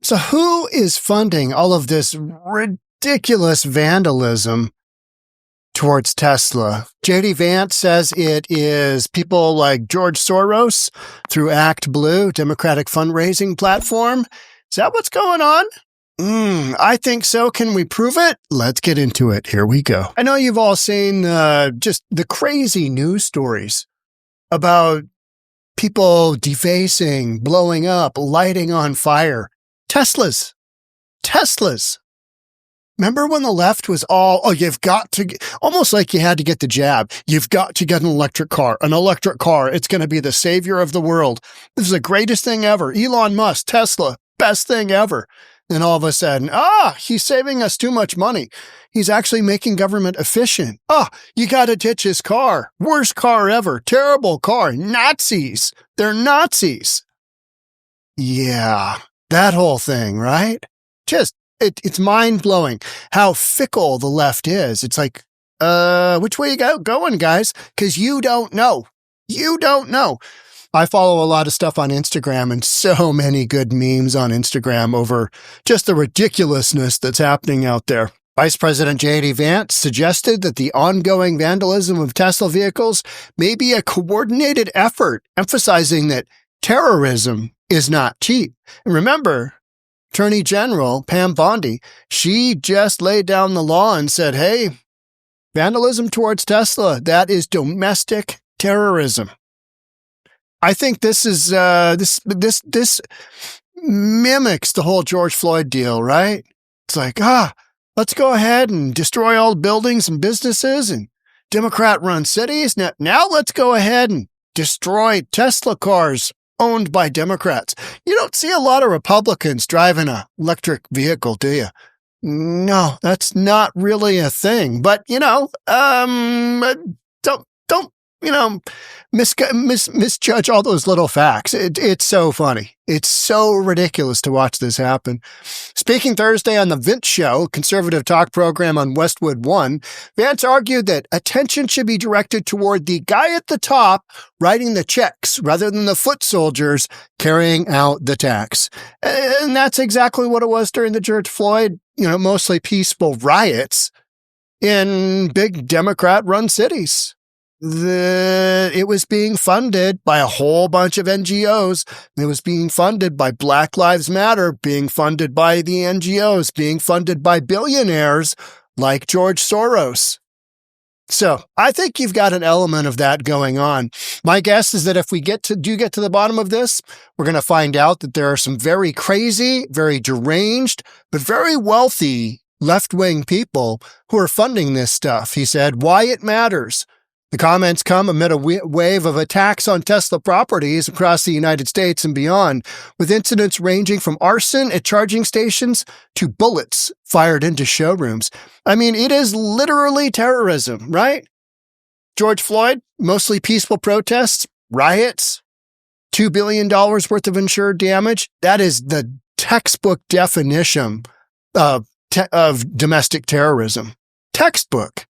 So who is funding all of this ridiculous vandalism towards Tesla? JD Vance says it is people like George Soros through ActBlue, Democratic fundraising platform. Is that what's going on? I think so. Can we prove it? Let's get into it. Here we go. I know you've all seen just the crazy news stories about people defacing, blowing up, lighting on fire. Teslas. Remember when the left was all, you've got to, almost like you had to get the jab. You've got to get an electric car. It's going to be the savior of the world. This is the greatest thing ever. Elon Musk, Tesla, best thing ever. Then all of a sudden, he's saving us too much money. He's actually making government efficient. You got to ditch his car. Worst car ever. Terrible car. Nazis. They're Nazis. Yeah, that whole thing, right? It's mind-blowing how fickle the left is. It's like, which way you going, guys? Because you don't know. I follow a lot of stuff on Instagram and so many good memes on Instagram over just the ridiculousness that's happening out there. Vice President JD Vance suggested that the ongoing vandalism of Tesla vehicles may be a coordinated effort, emphasizing that terrorism is not cheap. And remember, Attorney General Pam Bondi, she just laid down the law and said, hey, vandalism towards Tesla, that is domestic terrorism. I think this is this mimics the whole George Floyd deal, right? It's like, let's go ahead and destroy all the buildings and businesses and Democrat-run cities. Now let's go ahead and destroy Tesla cars owned by Democrats. You don't see a lot of Republicans driving an electric vehicle, do you? No, that's not really a thing. But, don't misjudge all those little facts. It's so funny. It's so ridiculous to watch this happen. Speaking Thursday on The Vince Show, conservative talk program on Westwood One, Vance argued that attention should be directed toward the guy at the top writing the checks rather than the foot soldiers carrying out the tax. And that's exactly what it was during the George Floyd, mostly peaceful riots in big Democrat-run cities. It was being funded by a whole bunch of NGOs. It was being funded by Black Lives Matter, being funded by the NGOs, being funded by billionaires like George Soros. So I think you've got an element of that going on. My guess is that if we get to the bottom of this, we're going to find out that there are some very crazy, very deranged, but very wealthy left-wing people who are funding this stuff. He said, why it matters. The comments come amid a wave of attacks on Tesla properties across the United States and beyond, with incidents ranging from arson at charging stations to bullets fired into showrooms. I mean, it is literally terrorism, right? George Floyd, mostly peaceful protests, riots, $2 billion worth of insured damage. That is the textbook definition of domestic terrorism. Textbook.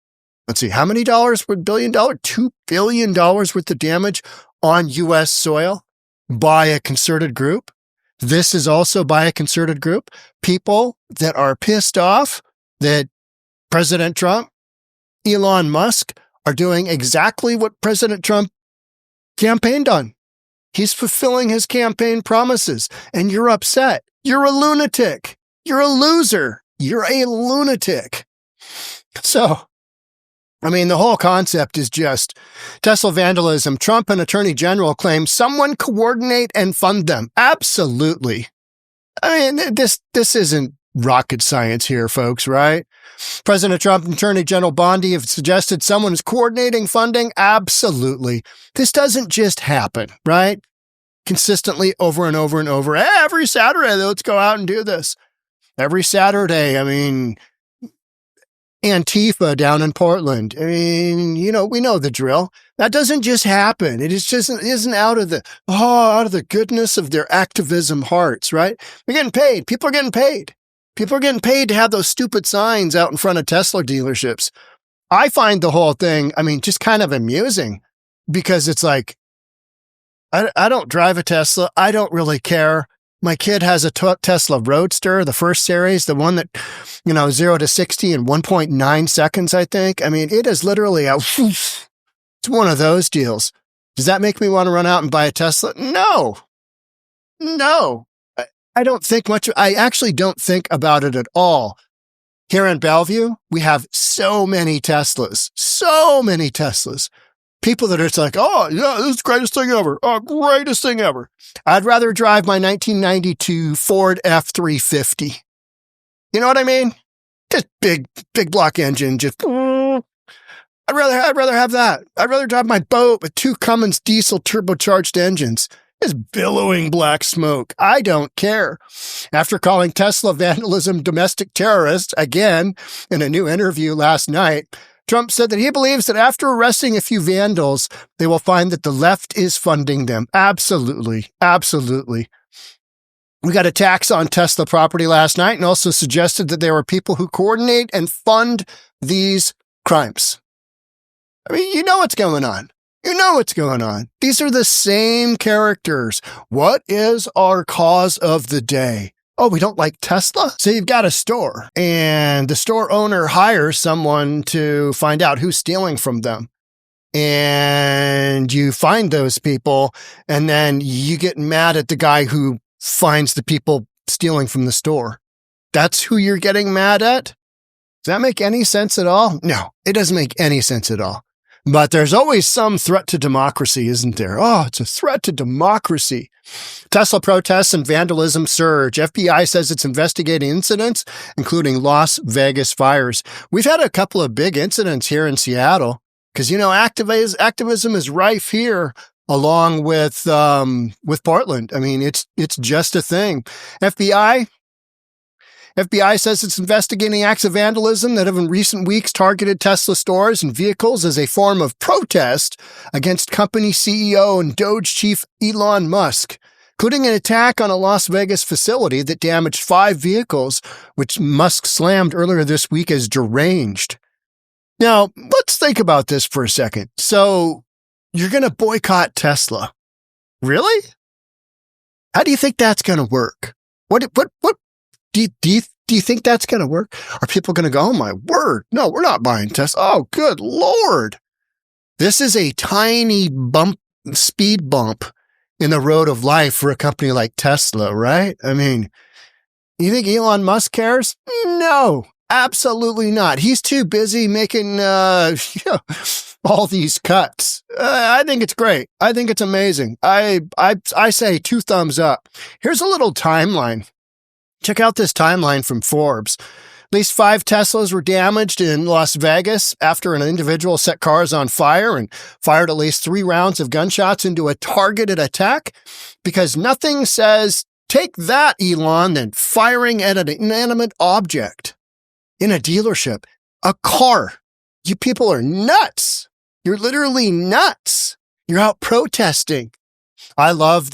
Let's see, how many dollars per billion dollar? $2 billion worth of damage on U.S. soil by a concerted group. This is also by a concerted group. People that are pissed off that President Trump, Elon Musk are doing exactly what President Trump campaigned on. He's fulfilling his campaign promises, and you're upset. You're a lunatic. You're a loser. You're a lunatic. So, I mean, the whole concept is just Tesla vandalism. Trump and Attorney General claim someone coordinate and fund them. Absolutely. I mean, this isn't rocket science here, folks, right? President Trump and Attorney General Bondi have suggested someone is coordinating funding. Absolutely. This doesn't just happen, right? Consistently over and over and over. Every Saturday, let's go out and do this. Every Saturday, I mean, Antifa down in Portland. I mean, we know the drill. That doesn't just happen. It isn't out of the goodness of their activism hearts, right? They're getting paid. People are getting paid. People are getting paid to have those stupid signs out in front of Tesla dealerships. I find the whole thing, just kind of amusing because it's like, I don't drive a Tesla. I don't really care. My kid has a Tesla Roadster, the first series, the one that, 0 to 60 in 1.9 seconds, I think. I mean, it is literally it's one of those deals. Does that make me want to run out and buy a Tesla? No. I don't think much. I actually don't think about it at all. Here in Bellevue, we have so many Teslas. People that are just like, oh, yeah, this is the greatest thing ever. Oh, greatest thing ever. I'd rather drive my 1992 Ford F-350. You know what I mean? Just big block engine. I'd rather have that. I'd rather drive my boat with 2 Cummins diesel turbocharged engines. It's billowing black smoke. I don't care. After calling Tesla vandalism domestic terrorists again in a new interview last night, Trump said that he believes that after arresting a few vandals, they will find that the left is funding them. Absolutely. We got a tax on Tesla property last night and also suggested that there are people who coordinate and fund these crimes. I mean, you know what's going on. These are the same characters. What is our cause of the day? Oh, we don't like Tesla? So you've got a store, and the store owner hires someone to find out who's stealing from them. And you find those people, and then you get mad at the guy who finds the people stealing from the store. That's who you're getting mad at? Does that make any sense at all? No, it doesn't make any sense at all. But there's always some threat to democracy, isn't there? Oh, it's a threat to democracy. Tesla protests and vandalism surge. FBI says it's investigating incidents, including Las Vegas fires. We've had a couple of big incidents here in Seattle because, activism is rife here along with Portland. I mean, it's just a thing. FBI says it's investigating acts of vandalism that have in recent weeks targeted Tesla stores and vehicles as a form of protest against company CEO and Doge chief Elon Musk, including an attack on a Las Vegas facility that damaged 5 vehicles, which Musk slammed earlier this week as deranged. Now, let's think about this for a second. So, you're going to boycott Tesla. Really? How do you think that's going to work? What do you think that's going to work? Are people going to go, oh my word, no, we're not buying Tesla. Oh, good Lord. This is a tiny speed bump in the road of life for a company like Tesla, right? I mean, you think Elon Musk cares? No, absolutely not. He's too busy making, all these cuts. I think it's great. I think it's amazing. I say 2 thumbs up. Here's a little timeline. Check out this timeline from Forbes. At least 5 Teslas were damaged in Las Vegas after an individual set cars on fire and fired at least 3 rounds of gunshots into a targeted attack because nothing says, take that, Elon, than firing at an inanimate object in a dealership, a car. You people are nuts. You're literally nuts. You're out protesting. I love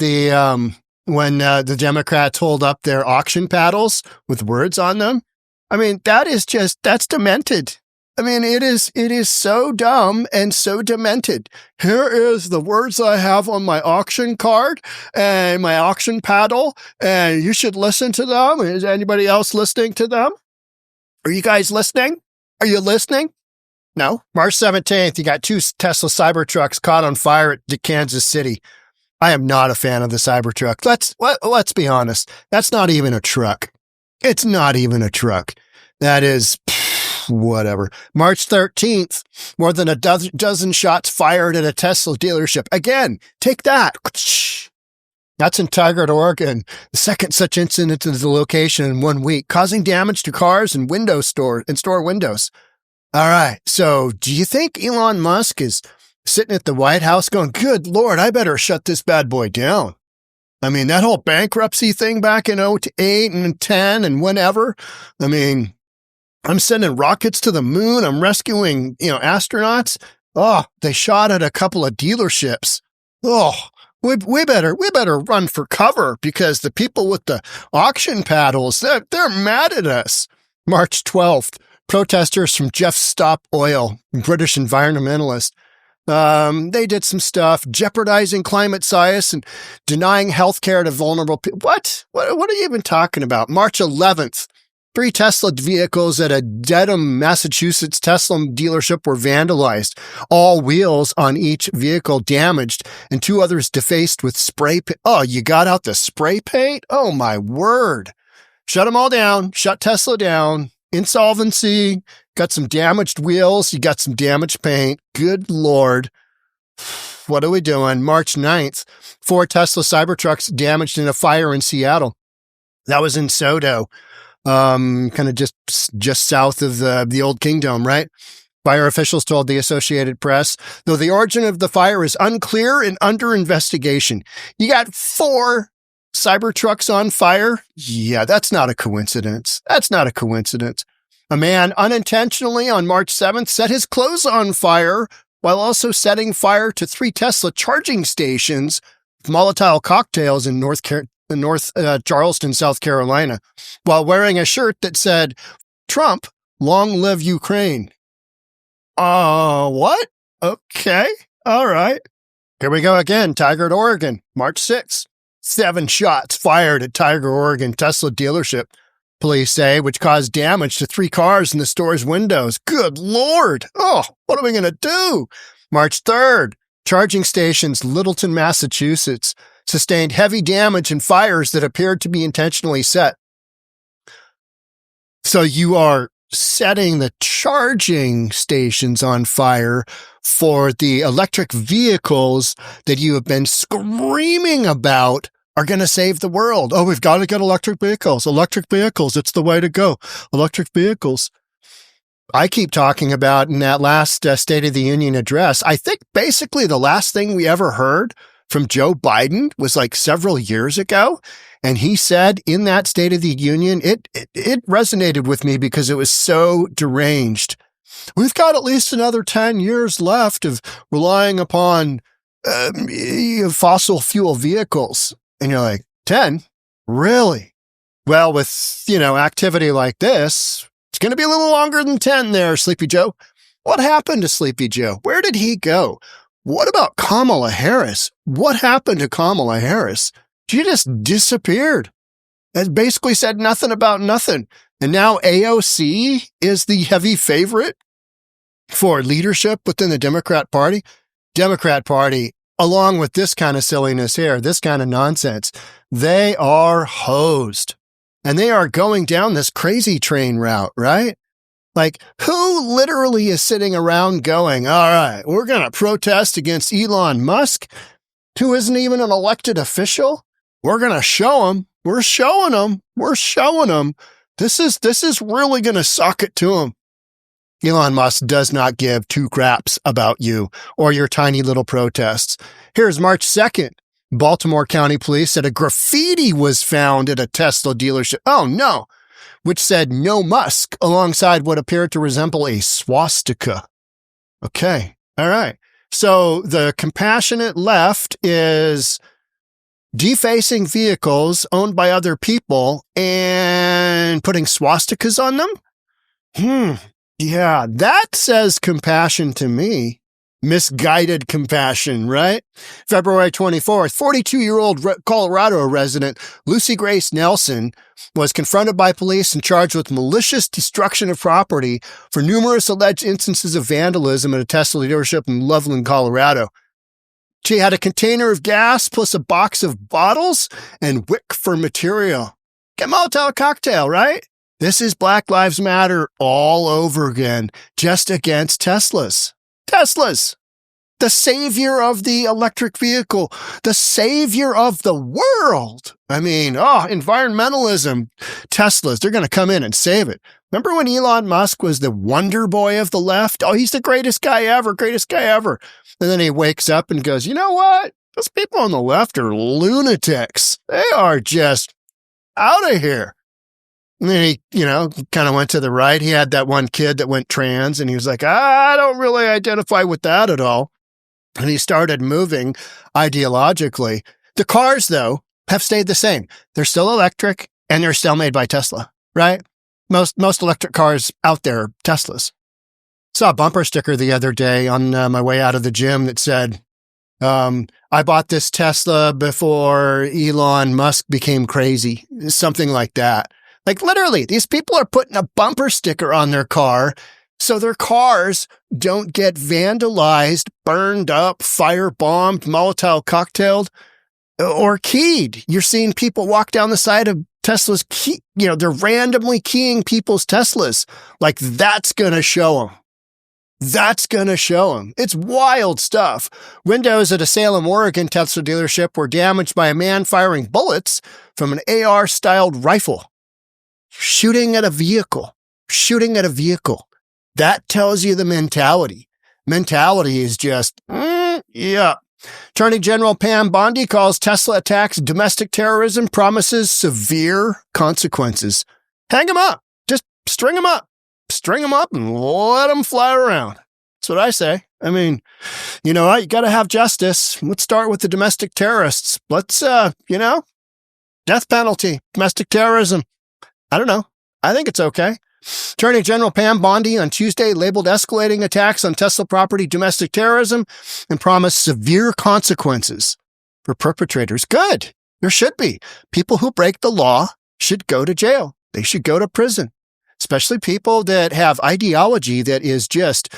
when the Democrats hold up their auction paddles with words on them. I mean, that's demented. I mean, it is so dumb and so demented. Here is the words I have on my auction card and my auction paddle, and you should listen to them. Is anybody else listening to them? Are you guys listening? Are you listening? No. March 17th, you got 2 Tesla Cybertrucks caught on fire at Kansas City. I am not a fan of the Cybertruck. Let's be honest. That's not even a truck. It's not even a truck. That is whatever. March 13th, more than a dozen shots fired at a Tesla dealership. Again, take that. That's in Tigard, Oregon. The second such incident in the location in 1 week, causing damage to cars and store windows. All right. So do you think Elon Musk is sitting at the White House going, good Lord, I better shut this bad boy down? I mean, that whole bankruptcy thing back in 2008 and 10 and whenever. I mean, I'm sending rockets to the moon. I'm rescuing, astronauts. Oh, they shot at a couple of dealerships. Oh, we better run for cover because the people with the auction paddles, they're mad at us. March 12th, protesters from Jeff Stop Oil, British environmentalist, They did some stuff jeopardizing climate science and denying health care to vulnerable people. What are you even talking about? March 11th, 3 Tesla vehicles at a Dedham, Massachusetts Tesla dealership were vandalized. All wheels on each vehicle damaged and 2 others defaced with spray paint. Oh, you got out the spray paint? Oh, my word. Shut them all down. Shut Tesla down. Insolvency. Got some damaged wheels. You got some damaged paint. Good Lord. What are we doing? March 9th, 4 Tesla Cybertrucks damaged in a fire in Seattle. That was in Sodo. Kind of just south of the old Kingdom, right? Fire officials told the Associated Press, though the origin of the fire is unclear and under investigation. You got 4 Cybertrucks on fire? Yeah, that's not a coincidence. That's not a coincidence. A man unintentionally on March 7th set his clothes on fire while also setting fire to 3 Tesla charging stations with Molotov cocktails in North Charleston, South Carolina, while wearing a shirt that said, "Trump, long live Ukraine." What? Okay. All right. Here we go again. Tigard, Oregon, March 6th. 7 shots fired at Tigard, Oregon Tesla dealership, police say, which caused damage to 3 cars in the store's windows. Good Lord. Oh, what are we going to do? March 3rd. Charging stations, Littleton, Massachusetts, sustained heavy damage and fires that appeared to be intentionally set. So you are setting the charging stations on fire for the electric vehicles that you have been screaming about are going to save the world. Oh, we've got to get electric vehicles. Electric vehicles. It's the way to go. Electric vehicles. I keep talking about in that last State of the Union address, I think basically the last thing we ever heard from Joe Biden was like several years ago. And he said in that State of the Union, it resonated with me because it was so deranged. We've got at least another 10 years left of relying upon fossil fuel vehicles. And you're like, 10? Really? Well, with, activity like this, it's going to be a little longer than 10 there, Sleepy Joe. What happened to Sleepy Joe? Where did he go? What about Kamala Harris? What happened to Kamala Harris? She just disappeared. It basically said nothing about nothing. And now AOC is the heavy favorite for leadership within the Democrat Party. Democrat Party, along with this kind of silliness here, this kind of nonsense, they are hosed. And they are going down this crazy train route, right? Like, who literally is sitting around going, all right, we're going to protest against Elon Musk, who isn't even an elected official? We're going to show him. We're showing him. We're showing him. This is really going to suck it to him. Elon Musk does not give 2 craps about you or your tiny little protests. Here's March 2nd. Baltimore County Police said a graffiti was found at a Tesla dealership. Oh, no. Which said "No Musk" alongside what appeared to resemble a swastika. Okay. All right. So the compassionate left is defacing vehicles owned by other people and putting swastikas on them? Yeah, that says compassion to me. Misguided compassion, right? February 24th, 42-year-old Colorado resident Lucy Grace Nelson was confronted by police and charged with malicious destruction of property for numerous alleged instances of vandalism at a Tesla dealership in Loveland, Colorado. She had a container of gas plus a box of bottles and wick for material. Get Molotov cocktail, right? This is Black Lives Matter all over again, just against Teslas. Teslas, the savior of the electric vehicle, the savior of the world. I mean, environmentalism, Teslas, they're going to come in and save it. Remember when Elon Musk was the wonder boy of the left? Oh, he's the greatest guy ever. And then he wakes up and goes, you know what? Those people on the left are lunatics. They are just out of here. And then he, kind of went to the right. He had that one kid that went trans, and he was like, I don't really identify with that at all. And he started moving ideologically. The cars, though, have stayed the same. They're still electric, and they're still made by Tesla, right? Most electric cars out there are Teslas. Saw a bumper sticker the other day on my way out of the gym that said, I bought this Tesla before Elon Musk became crazy. Something like that. Like literally, these people are putting a bumper sticker on their car so their cars don't get vandalized, burned up, firebombed, Molotov cocktailed, or keyed. You're seeing people walk down the side of Tesla's key. They're randomly keying people's Teslas. Like that's going to show them. That's going to show them. It's wild stuff. Windows at a Salem, Oregon Tesla dealership were damaged by a man firing bullets from an AR-styled rifle. Shooting at a vehicle. That tells you the mentality. Mentality is just, yeah. Attorney General Pam Bondi calls Tesla attacks domestic terrorism, promises severe consequences. Hang them up. Just string them up. String them up and let them fly around. That's what I say. I mean, you got to have justice. Let's start with the domestic terrorists. Let's, death penalty, domestic terrorism. I don't know. I think it's okay. Attorney General Pam Bondi on Tuesday labeled escalating attacks on Tesla property domestic terrorism and promised severe consequences for perpetrators. Good. There should be. People who break the law should go to jail. They should go to prison. Especially people that have ideology that is just,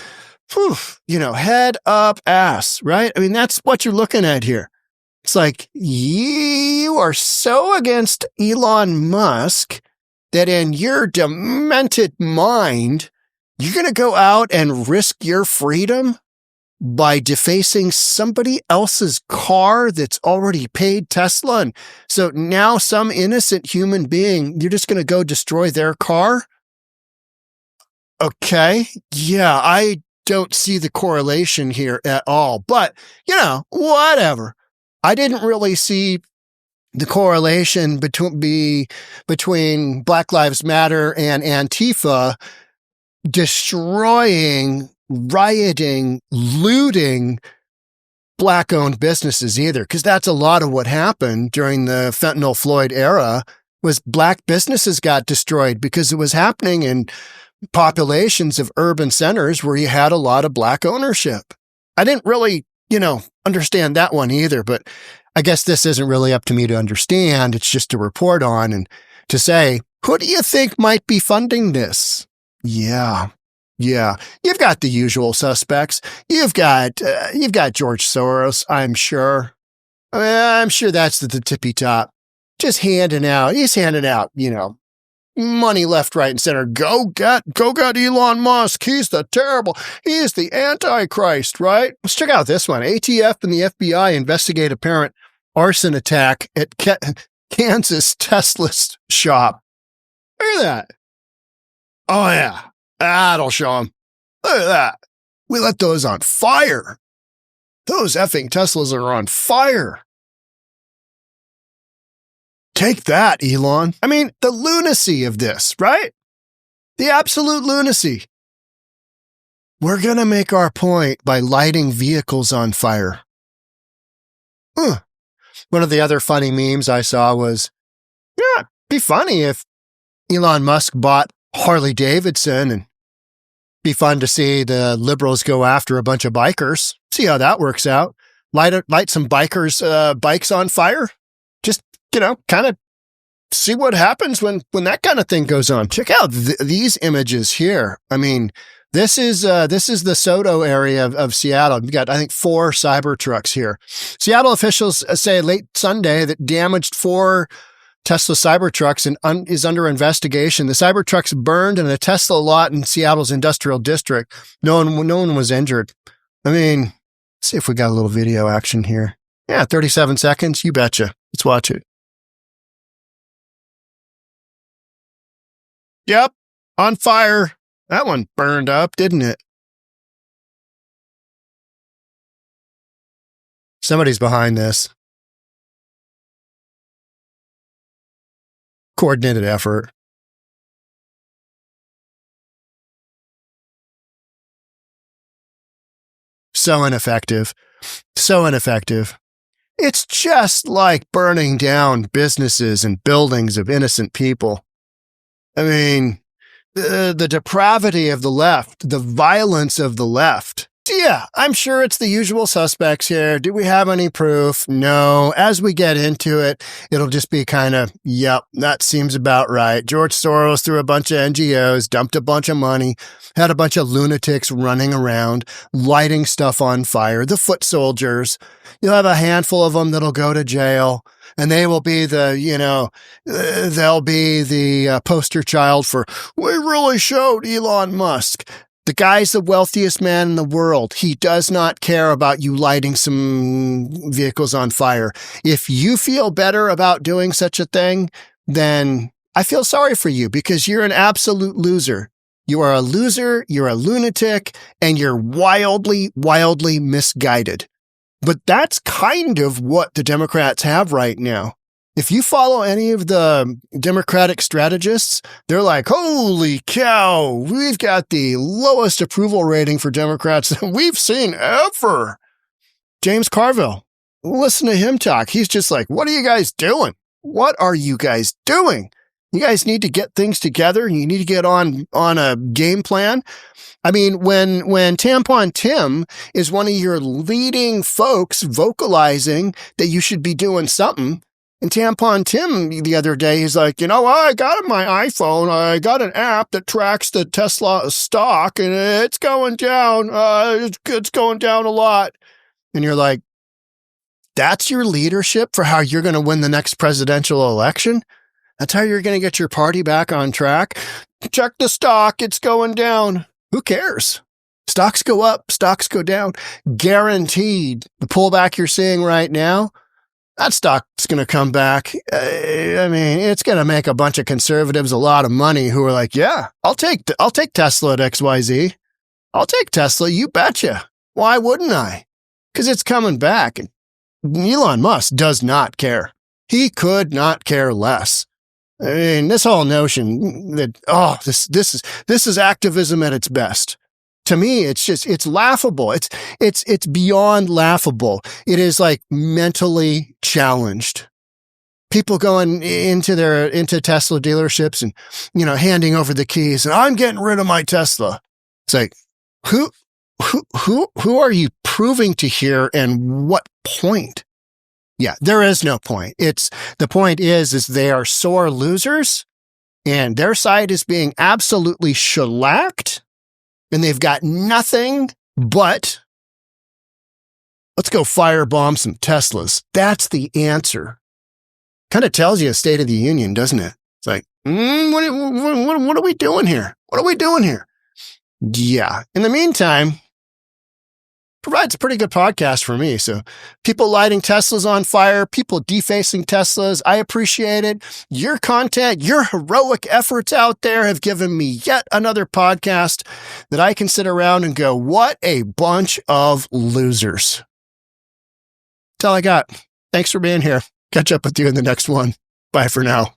head up ass, right? I mean, that's what you're looking at here. It's like, you are so against Elon Musk that in your demented mind, you're going to go out and risk your freedom by defacing somebody else's car that's already paid Tesla. And so now some innocent human being, you're just going to go destroy their car? Okay. Yeah, I don't see the correlation here at all. But, whatever. I didn't really see the correlation between Black Lives Matter and Antifa destroying, rioting, looting Black-owned businesses either, because that's a lot of what happened during the fentanyl Floyd era was Black businesses got destroyed because it was happening in populations of urban centers where you had a lot of Black ownership. I didn't really, understand that one either, but I guess this isn't really up to me to understand. It's just to report on and to say, who do you think might be funding this? Yeah. You've got the usual suspects. You've got George Soros, I'm sure. I'm sure that's the tippy top. Just he's handing out, money left, right, and center. Go get Elon Musk. He's the Antichrist, right? Let's check out this one. ATF and the FBI investigate apparent arson attack at Kansas Tesla shop. Look at that. Oh, yeah. That'll show them. Look at that. We let those on fire. Those effing Teslas are on fire. Take that, Elon. I mean, the lunacy of this, right? The absolute lunacy. We're going to make our point by lighting vehicles on fire. One of the other funny memes I saw was, it'd be funny if Elon Musk bought Harley Davidson, and be fun to see the liberals go after a bunch of bikers. See how that works out. Light some bikers' bikes on fire. Just, kind of see what happens when that kind of thing goes on. Check out these images here. I mean, this is the Soto area of Seattle. We've got, I think, 4 Cybertrucks here. Seattle officials say late Sunday that damaged 4 Tesla Cybertrucks and is under investigation. The Cybertrucks burned in a Tesla lot in Seattle's industrial district. No one was injured. I mean, let's see if we got a little video action here. Yeah, 37 seconds. You betcha. Let's watch it. Yep, on fire. That one burned up, didn't it? Somebody's behind this. Coordinated effort. So ineffective. It's just like burning down businesses and buildings of innocent people. I mean, the depravity of the left, the violence of the left. Yeah, I'm sure it's the usual suspects here. Do we have any proof? No. As we get into it, it'll just be kind of, yep, that seems about right. George Soros threw a bunch of NGOs, dumped a bunch of money, had a bunch of lunatics running around, lighting stuff on fire, the foot soldiers. You'll have a handful of them that'll go to jail, and they will be they'll be the poster child for, we really showed Elon Musk. The guy's the wealthiest man in the world. He does not care about you lighting some vehicles on fire. If you feel better about doing such a thing, then I feel sorry for you because you're an absolute loser. You are a loser, you're a lunatic, and you're wildly, wildly misguided. But that's kind of what the Democrats have right now. If you follow any of the Democratic strategists, they're like, holy cow, we've got the lowest approval rating for Democrats that we've seen ever. James Carville, listen to him talk. He's just like, what are you guys doing? What are you guys doing? You guys need to get things together. You need to get on a game plan. I mean, when Tampon Tim is one of your leading folks vocalizing that you should be doing something, and Tampon Tim the other day, he's like, I got on my iPhone, I got an app that tracks the Tesla stock, and it's going down. It's going down a lot. And you're like, that's your leadership for how you're going to win the next presidential election? That's how you're going to get your party back on track? Check the stock, it's going down. Who cares? Stocks go up, stocks go down. Guaranteed. The pullback you're seeing right now, that stock's going to come back. It's going to make a bunch of conservatives a lot of money who are like, yeah, I'll take Tesla at XYZ. I'll take Tesla, you betcha. Why wouldn't I? Because it's coming back. And Elon Musk does not care. He could not care less. I mean, this whole notion that, this is activism at its best. To me, it's laughable. It's beyond laughable. It is like mentally challenged. People going into Tesla dealerships and, handing over the keys and I'm getting rid of my Tesla. It's like, who are you proving to here and what point? Yeah, there is no point. The point is they are sore losers and their side is being absolutely shellacked. And they've got nothing but, let's go firebomb some Teslas. That's the answer. Kind of tells you a State of the Union, doesn't it? It's like, what are we doing here? What are we doing here? Yeah. In the meantime, provides a pretty good podcast for me. So people lighting Teslas on fire, people defacing Teslas, I appreciate it. Your content, your heroic efforts out there have given me yet another podcast that I can sit around and go, what a bunch of losers. That's all I got. Thanks for being here. Catch up with you in the next one. Bye for now.